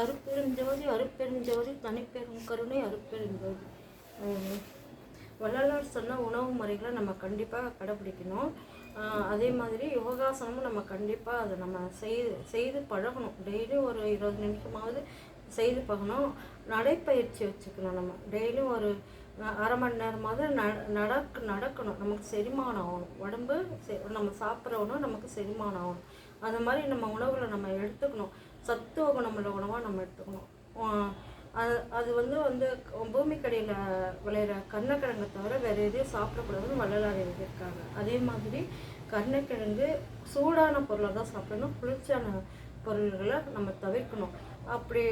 அருட்பெருஞ்சோதி அருட்பெருஞ்சோதி தனிப்பெரும் கருணை அருட்பெருஞ்சோதி. வள்ளலார் சொன்ன உணவு முறைகளை நம்ம கண்டிப்பாக கடைப்பிடிக்கணும். அதே மாதிரி யோகாசனமும் நம்ம கண்டிப்பாக அதை நம்ம செய்து பழகணும். டெய்லியும் ஒரு 20 நிமிஷமாவது செய்து பழகணும். நடைப்பயிற்சி வச்சுக்கணும். நம்ம டெய்லியும் ஒரு அரை மணி நேரமாவது நடக்கணும். நமக்கு செரிமானம் ஆகணும். உடம்பு நம்ம சாப்பிட்ற உணவு நமக்கு செரிமானம் ஆகணும். அந்த மாதிரி நம்ம உணவுகளை நம்ம எடுத்துக்கணும். சத்துவ குணமுள்ள உணவாக நம்ம எடுத்துக்கணும். அது வந்து பூமிக்கடியில் விளையிற கருணக்கிழங்கை தவிர வேறு எதையும் சாப்பிடக்கூடாதுன்னு வள்ளலார் எழுதியிருக்காங்க. அதே மாதிரி கருணக்கிழங்கு சூடான பொருளை தான் சாப்பிடணும். குளிர்ச்சியான பொருள்களை நம்ம தவிர்க்கணும். அப்படி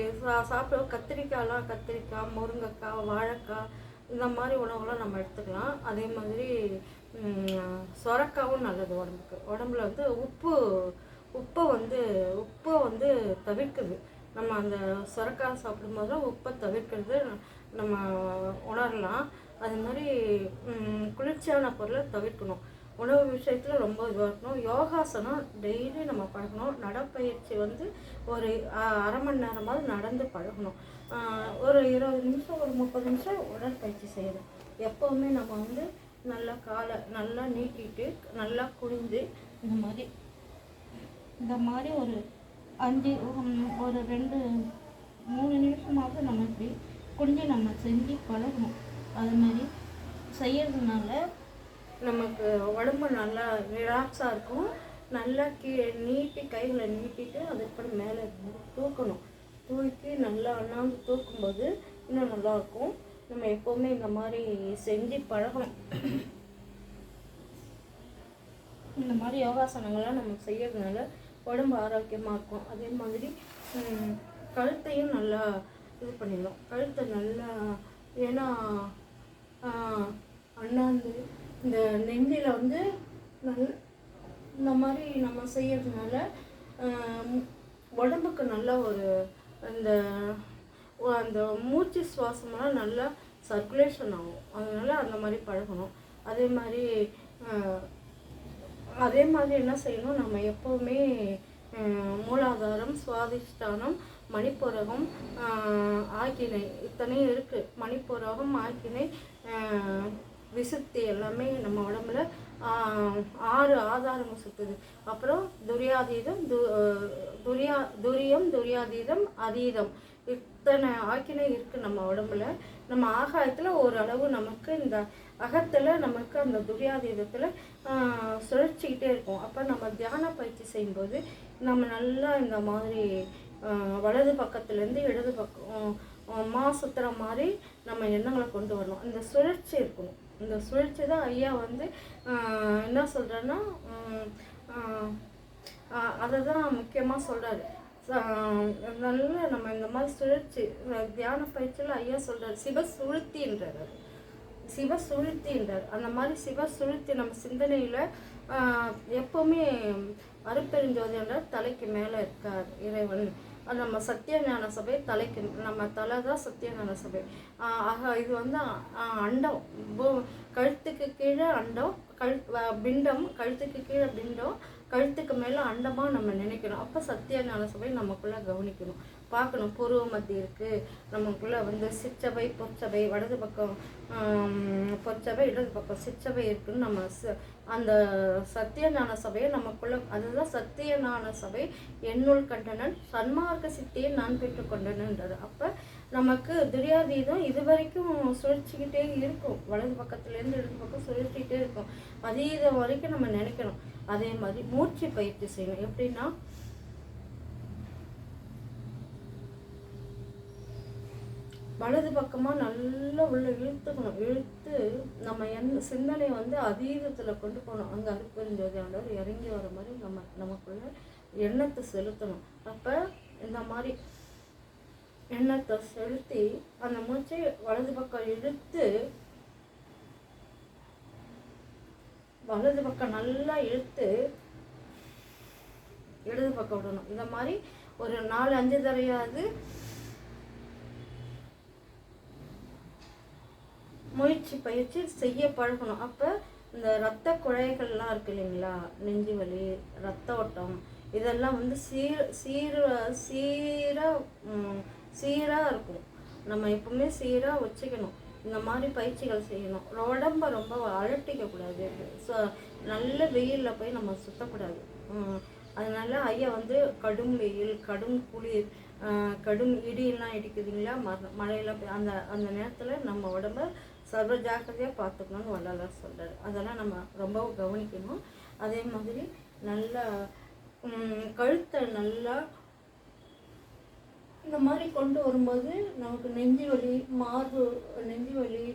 சாப்பிட கத்திரிக்காய், முருங்கைக்காய், வாழைக்காய் இந்த மாதிரி உணவுலாம் நம்ம எடுத்துக்கலாம். அதே மாதிரி சொரக்காவும் நல்லது உடம்புல வந்து உப்பை வந்து தவிர்க்குது. நம்ம அந்த சொரக்காய் சாப்பிடும்போது தான் உப்பை தவிர்க்கிறது நம்ம உணரலாம். அது மாதிரி குளிர்ச்சியான பொருளை தவிர்க்கணும். உணவு விஷயத்தில் ரொம்ப இதுவாக இருக்கணும். யோகாசனம் டெய்லி நம்ம பழகணும். நடப்பயிற்சி வந்து ஒரு அரை மணி நேரமாவது நடந்து பழகணும். ஒரு 20 நிமிஷம் ஒரு 30 நிமிஷம் உடற்பயிற்சி செய்யணும். எப்போவுமே நம்ம வந்து நல்லா காலை நல்லா நீட்டிட்டு நல்லா குனிஞ்சு இந்த மாதிரி ஒரு 2-3 நிமிஷமாவது நம்ம இப்படி குனிஞ்சு நம்ம செஞ்சு பழகணும். அது மாதிரி செய்யறதுனால நமக்கு உடம்பு நல்லா ரிலாக்ஸாக இருக்கும். நல்லா கைகளை நீட்டிட்டு அதுக்கப்புறம் மேலே தூக்கணும். தூக்கி நல்லா அண்ணாந்து தூக்கும்போது இன்னும் நல்லாயிருக்கும். நம்ம எப்போவுமே இந்த மாதிரி செஞ்சு பழகணும். இந்த மாதிரி யோகாசனங்கள்லாம் நம்ம செய்யறதுனால உடம்பு ஆரோக்கியமாக இருக்கும். அதே மாதிரி கழுத்தையும் நல்லா இது பண்ணிடணும். கழுத்தை நல்லா ஏன்னா அண்ணாந்து இந்த நெஞ்சில் வந்து இந்த மாதிரி நம்ம செய்யறதுனால உடம்புக்கு நல்ல ஒரு அந்த மூச்சு சுவாசமெல்லாம் நல்லா சர்க்குலேஷன் ஆகும். அதனால் அந்த மாதிரி பழகணும். அதே மாதிரி என்ன செய்யணும், நம்ம எப்போவுமே மூலாதாரம், சுவாதிஷ்டானம், மணிப்புரகம், ஆக்கினை இத்தனையும் இருக்குது. மணிப்புரகம், ஆக்கினை, விசுத்தி எல்லாமே நம்ம உடம்புல 6 ஆதாரங்கள் சுற்றுது. அப்புறம் துரியாதீதம், துரியம், துரியாதீதம், அதீதம் இத்தனை ஆக்கினை இருக்குது நம்ம உடம்புல. நம்ம ஆகாயத்தில் ஓரளவு நமக்கு இந்த அகத்தில் நமக்கு அந்த துரியாதீதத்தில் சுழற்சிக்கிட்டே இருக்கும். அப்போ நம்ம தியான பயிற்சி செய்யும்போது நம்ம நல்லா இந்த மாதிரி வலது பக்கத்துலேருந்து இடது பக்கம் சுற்றுற மாதிரி நம்ம எண்ணங்களை கொண்டு வரணும். இந்த சுழற்சி இருக்கணும். இந்த சுழற்சி தான் ஐயா வந்து என்ன சொல்கிறேன்னா அதை தான் முக்கியமாக சொல்கிறாரு. நல்ல நம்ம இந்த மாதிரி சுழற்சி தியான பயிற்சியில் ஐயா சொல்கிறார் சிவசுழுத்தின்றார். அந்த மாதிரி சிவசுழுத்தி நம்ம சிந்தனையில் எப்போவுமே அருட்பெருஞ்சோதி என்றால் தலைக்கு மேலே இருக்கார் இறைவன். அது நம்ம சத்தியஞான சபை தலைக்கு நம்ம தலை தான் சத்தியஞான சபை. ஆக இது வந்து அண்டம், கழுத்துக்கு கீழே அண்டம், பிண்டம், கழுத்துக்கு கீழே பிண்டம், கழுத்துக்கு மேலே அண்டமாக நம்ம நினைக்கணும். அப்போ சத்தியஞான சபை நமக்குள்ளே கவனிக்கணும், பார்க்கணும். பூர்வ மத்தி இருக்குது நமக்குள்ளே வந்து சிற்றபை, பொற்சபை, வலது பக்கம் பொற்சபை, இடது பக்கம் சிற்றபை இருக்குன்னு நம்ம அந்த சத்தியஞான சபையை நமக்குள்ள அதுதான் சத்தியஞான சபை என்னுள் கண்டனன் சன்மார்க்க சித்தியை நான் பெற்றுக்கொண்டனன்றது. அப்போ நமக்கு துரியாதீதம் இது வரைக்கும் சுழற்சிக்கிட்டே இருக்கும். வலது பக்கத்துலேருந்து இடது பக்கம் சுழற்சிக்கிட்டே இருக்கும். அதீதம் வரைக்கும் நம்ம நினைக்கணும். அதே மாதிரி மூச்சு பயிற்சி செய்யணும். எப்படின்னா வலது பக்கமாக நல்லா உள்ள இழுத்துக்கணும். இழுத்து நம்ம சிந்தனையை வந்து அதீதத்தில் கொண்டு போகணும். அங்கே அருட்பெருஞ்சோதி ஆண்டவர் இறங்கி வர மாதிரி நமக்குள்ள எண்ணத்தை செலுத்தணும். அப்போ இந்த மாதிரி எண்ணத்தை செலுத்தி அந்த மூச்சை வலது பக்கம் இழுத்து வலது பக்கம் நல்லா இழுத்து இடது பக்கம் விடணும். இந்த மாதிரி ஒரு 4-5 தடவையாவது முயற்சி பயிற்சி செய்ய பழகணும். அப்போ இந்த இரத்த குழாய்கள்லாம் இருக்குது இல்லைங்களா, நெஞ்சு வலி, ரத்த ஓட்டம் இதெல்லாம் வந்து சீராக இருக்கும். நம்ம எப்பவுமே சீராக வச்சுக்கணும். இந்த மாதிரி பயிற்சிகள் செய்யணும். உடம்ப ரொம்ப அலட்டிக்கக்கூடாது. நல்ல வெயிலில் போய் நம்ம சுற்றக்கூடாது. அதனால ஐயா வந்து கடும் வெயில், கடும் குளிர், கடும் இடியெல்லாம் இடிக்குதுங்களா, மழையில் அந்த அந்த நேரத்தில் நம்ம உடம்ப சர்வ ஜாக்கிரதையாக பார்த்துக்கணும்னு வள்ளலார் சொல்கிறார். அதெல்லாம் நம்ம ரொம்ப கவனிக்கணும். அதே மாதிரி நல்லா கழுத்தை நல்லா இந்த மாதிரி கொண்டு வரும்போது நமக்கு நெஞ்சு வலி, நெஞ்சு வலி,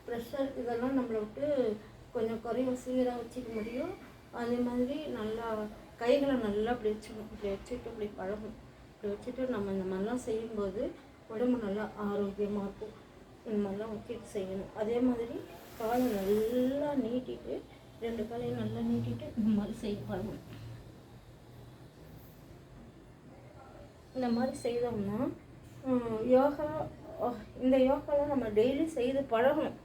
ப்ரெஷர் இதெல்லாம் நம்மளை விட்டு கொஞ்சம் குறையும், சீராக வச்சுக்க முடியும். அதே மாதிரி நல்லா கைகளை நல்லா இப்படி வச்சுக்கணும். இப்படி வச்சுட்டு இப்படி பழகும். இப்படி வச்சுட்டு நம்ம இந்த மாதிரிலாம் செய்யும்போது உடம்பு நல்லா ஆரோக்கியமாக இருக்கும். இந்த மாதிரிலாம் வச்சுட்டு செய்யணும். அதே மாதிரி காலை நல்லா நீட்டிட்டு, 2 காலையும் நல்லா நீட்டிட்டு இந்த மாதிரி செய்ய பழகும். இந்த மாதிரி செய்தோம்னா யோகா, இந்த யோகாலாம் நம்ம டெய்லி செய்து பழகணும்.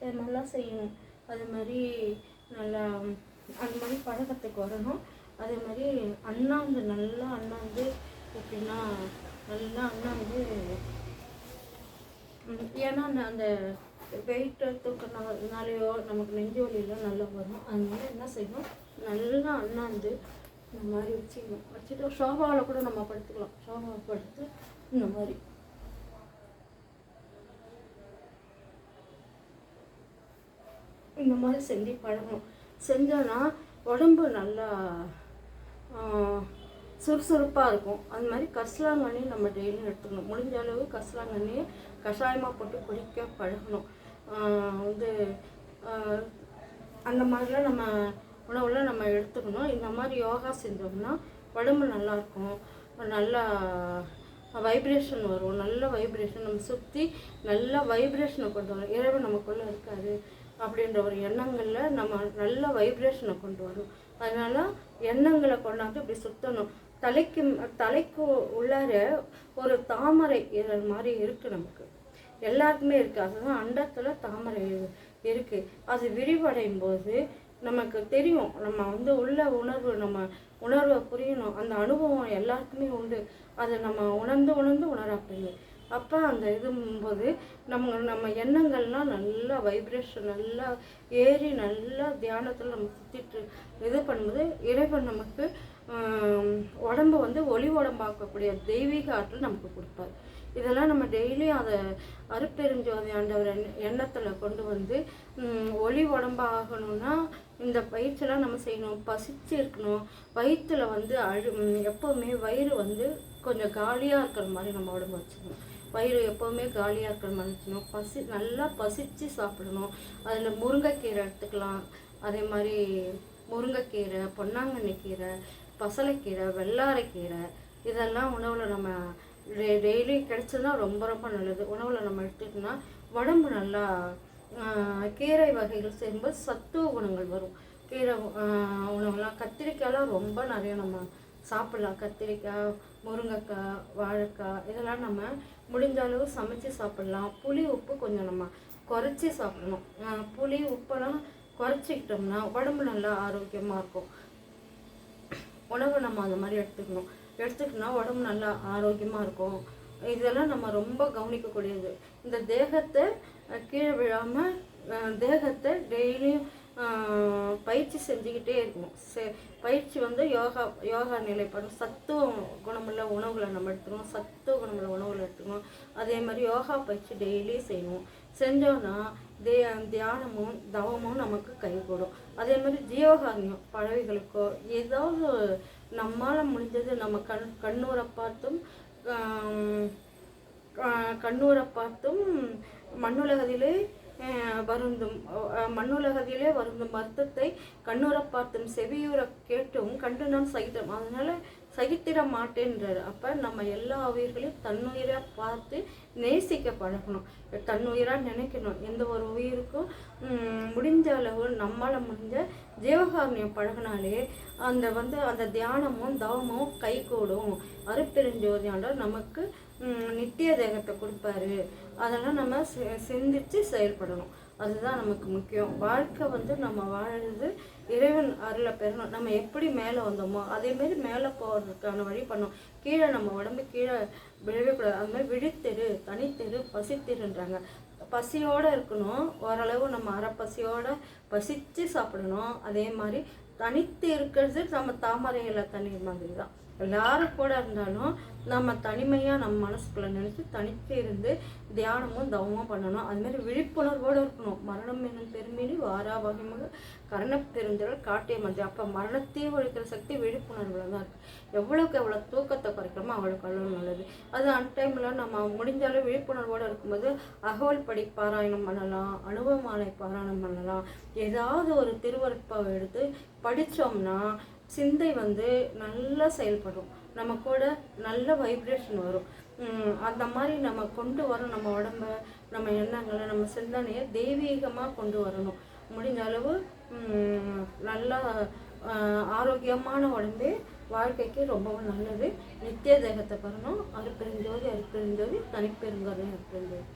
அது மாதிரிலாம் செய்யணும். அது மாதிரி நல்லா அந்த மாதிரி பழக்கத்துக்கு வரணும். அதே மாதிரி நல்லா அண்ணாந்து எப்படின்னா நல்லா அண்ணாந்து, ஏன்னா அந்த வெயிட்டை தூக்கினாலேயோ நமக்கு நெஞ்சு வலியெல்லாம் நல்லா வரும். அதனால என்ன செய்யணும், நல்லா அண்ணாந்து இந்த மாதிரி வச்சுட்டு சோஃபாவில் கூட நம்ம படுத்துக்கலாம். சோஃபாவை படுத்து இந்த மாதிரி செஞ்சு பழகணும். செஞ்சோன்னா உடம்பு நல்லா சுறுசுறுப்பாக இருக்கும். அது மாதிரி கரிசலாங்கண்ணி நம்ம டெய்லியும் எடுத்துக்கணும். முடிஞ்ச அளவு கரிசலாங்கண்ணியை கஷாயமாக போட்டு குடிக்க பழகணும். வந்து அந்த மாதிரிலாம் நம்ம உணவில் நம்ம எடுத்துக்கணும். இந்த மாதிரி யோகா செஞ்சோம்னா உடம்பு நல்லாயிருக்கும். நல்லா வைப்ரேஷன் வரும். நல்ல வைப்ரேஷன் நம்ம சுற்றி நல்ல வைப்ரேஷனை கொண்டு வரும். இறைவன் நமக்குள்ளே இருக்காரு அப்படின்ற ஒரு எண்ணங்களில் நம்ம நல்ல வைப்ரேஷனை கொண்டு வரும். அதனால எண்ணங்களை கொண்டாந்து இப்படி சுற்றணும். தலைக்கு உள்ளார ஒரு தாமரை இதழ் மாதிரி இருக்குது. நமக்கு எல்லாருக்குமே இருக்குது. அதுதான் அண்டத்தில் தாமரை இருக்குது. அது விரிவடையும் போது நமக்கு தெரியும். நம்ம வந்து உள்ள உணர்வை புரியணும். அந்த அனுபவம் எல்லாருக்குமே உண்டு. அதை நம்ம உணர்ந்து உணராப்பீங்க. அப்போ அந்த இதும்போது நம்ம எண்ணங்கள்லாம் நல்லா வைப்ரேஷன் நல்லா ஏறி நல்லா தியானத்தில் நம்ம சுற்றிட்டு இது பண்ணும்போது இறைவன் நமக்கு உடம்பை வந்து ஒளி உடம்பாக்கக்கூடிய தெய்வீக ஆற்றல் நமக்கு கொடுப்பார். இதெல்லாம் நம்ம டெய்லியும் அதை அருட்பெருஞ்சோதி ஆண்டவர் எண்ணத்தில் கொண்டு வந்து ஒளி உடம்பாகணும்னா இந்த பயிற்சியெல்லாம் நம்ம செய்யணும். பசிச்சு இருக்கணும். வயிற்றில் வந்து எப்போவுமே வயிறு வந்து கொஞ்சம் காலியாக இருக்கிற மாதிரி நம்ம உடம்பு வச்சுக்கணும். வயிறு எப்போவுமே காலியாக இருக்கிற மாதிரி வச்சுக்கணும். நல்லா பசிச்சு சாப்பிடணும். அதில் முருங்கைக்கீரை எடுத்துக்கலாம். அதே மாதிரி முருங்கைக்கீரை, பொன்னாங்கண்ணி கீரை, பசலைக்கீரை, வெள்ளாரைக்கீரை இதெல்லாம் உணவில் நம்ம டெய்லி கிடைச்சதுன்னா ரொம்ப ரொம்ப நல்லது. உணவில் நம்ம எடுத்துக்கிட்டோம்னா உடம்பு நல்லா கீரை வகைகள் செய்யும்போது சத்துவ குணங்கள் வரும். கீரை உணவுலாம் கத்திரிக்காயெலாம் ரொம்ப நிறைய நம்ம சாப்பிட்லாம். கத்திரிக்காய், முருங்கைக்காய், வாழைக்காய் இதெல்லாம் நம்ம முடிஞ்ச அளவு சமைச்சு சாப்பிட்லாம். புளி உப்பு கொஞ்சம் நம்ம குறைச்சி சாப்பிடணும். புளி உப்பெல்லாம் குறைச்சிக்கிட்டோம்னா உடம்பு நல்லா ஆரோக்கியமாக இருக்கும். உணவை நம்ம அந்த மாதிரி எடுத்துக்கிட்டோம்னா உடம்பு நல்லா ஆரோக்கியமாக இருக்கும். இதெல்லாம் நம்ம ரொம்ப கவனிக்கக்கூடியது. இந்த தேகத்தை கீழே விழாமல் தேகத்தை டெய்லியும் பயிற்சி செஞ்சுக்கிட்டே இருக்கணும். பயிற்சி வந்து யோகா நிலைப்படும். சத்துவ குணமுள்ள உணவுகளை நம்ம எடுத்துக்கணும். சத்துவ குணமுள்ள உணவுகளை எடுத்துக்கணும். அதே மாதிரி யோகா பயிற்சி டெய்லி செய்யணும். செஞ்சோன்னா தியானமும் தவமும் நமக்கு கைகூடும். அதே மாதிரி ஜீவகாரண்யம் பறவைகளுக்கோ ஏதாவது நம்மால் முடிஞ்சது நம்ம கண்ணூரை பார்த்தும் மண்ணுலகத்திலே வருந்தும் வருத்தத்தை கண்ணூரை பார்த்தும் செவியூரை கேட்டும் கண்டு நான் சகித்தோம். அதனால சகித்திட மாட்டேன்றாரு. அப்போ நம்ம எல்லா உயிர்களையும் தன்னுயிராக பார்த்து நேசிக்க பழகணும். தன்னுயிராக நினைக்கணும். எந்த ஒரு உயிருக்கும் முடிஞ்ச அளவு நம்மளால் முடிஞ்ச ஜீவகாரண்யம் பழகினாலே அந்த தியானமும் தவமும் கைகூடும். அருட்பெருஞ்சோதி ஆண்டவர் நமக்கு நித்திய தேகத்தை கொடுப்பாரு. அதெல்லாம் நம்ம சிந்தித்து செயல்படணும். அதுதான் நமக்கு முக்கியம். வாழ்க்கை வந்து நம்ம வாழுறது இறைவன் அருளை பெறணும். நம்ம எப்படி மேலே வந்தோமோ அதேமாரி மேலே போகிறதுக்கான வழி பண்ணோம். கீழே நம்ம உடம்பு கீழே விழவே கூடாது. அது மாதிரி விழித்தெரு, தனித்தெரு, பசித்தெருன்றாங்க. பசியோடு இருக்கணும், ஓரளவு நம்ம அரை பசியோடு பசித்து சாப்பிடணும். அதே மாதிரி தனித்து இருக்கிறது நம்ம தாமரை இலை தண்ணீர் மாதிரி தான். எல்லாரும் கூட இருந்தாலும் நம்ம தனிமையாக நம்ம மனசுக்குள்ளே நினச்சி தனித்து இருந்து தியானமும் தவமும் பண்ணணும். அதுமாரி விழிப்புணர்வோடு இருக்கணும். மரணம் என்னும் பெருமீறி வாரா வகைமுக கரண பெருந்திரள் காட்டிய மாதிரி. அப்போ மரணத்தையே ஒழிக்கிற சக்தி விழிப்புணர்வில் தான் இருக்குது. எவ்வளோக்கு எவ்வளோ தூக்கத்தை குறைக்கிறோமோ அவ்வளோக்கு அவ்வளோ நல்லது. அது அன்டைமில் நம்ம முடிஞ்சாலும் விழிப்புணர்வோடு இருக்கும்போது அகவல் படி பாராயணம் பண்ணலாம், அனுபவமாலை பாராயணம் பண்ணலாம். ஏதாவது ஒரு திருவருட்பாவை எடுத்து படித்தோம்னா சிந்தை வந்து நல்லா செயல்படும். நம்ம கூட நல்ல வைப்ரேஷன் வரும். அந்த மாதிரி நம்ம கொண்டு வரோம். நம்ம உடம்ப, நம்ம எண்ணங்களை, நம்ம சிந்தனையை தெய்வீகமாக கொண்டு வரணும். முடிஞ்ச அளவு நல்லா ஆரோக்கியமான உடம்பே வாழ்க்கைக்கு ரொம்பவும் நல்லது. நித்திய தேகத்தை பெறணும். அருப்பெருஞ்சோதி அருப்பெருஞ்சோதி தனிப்பெருங்கருணை அருப்பெருஞ்சோதி.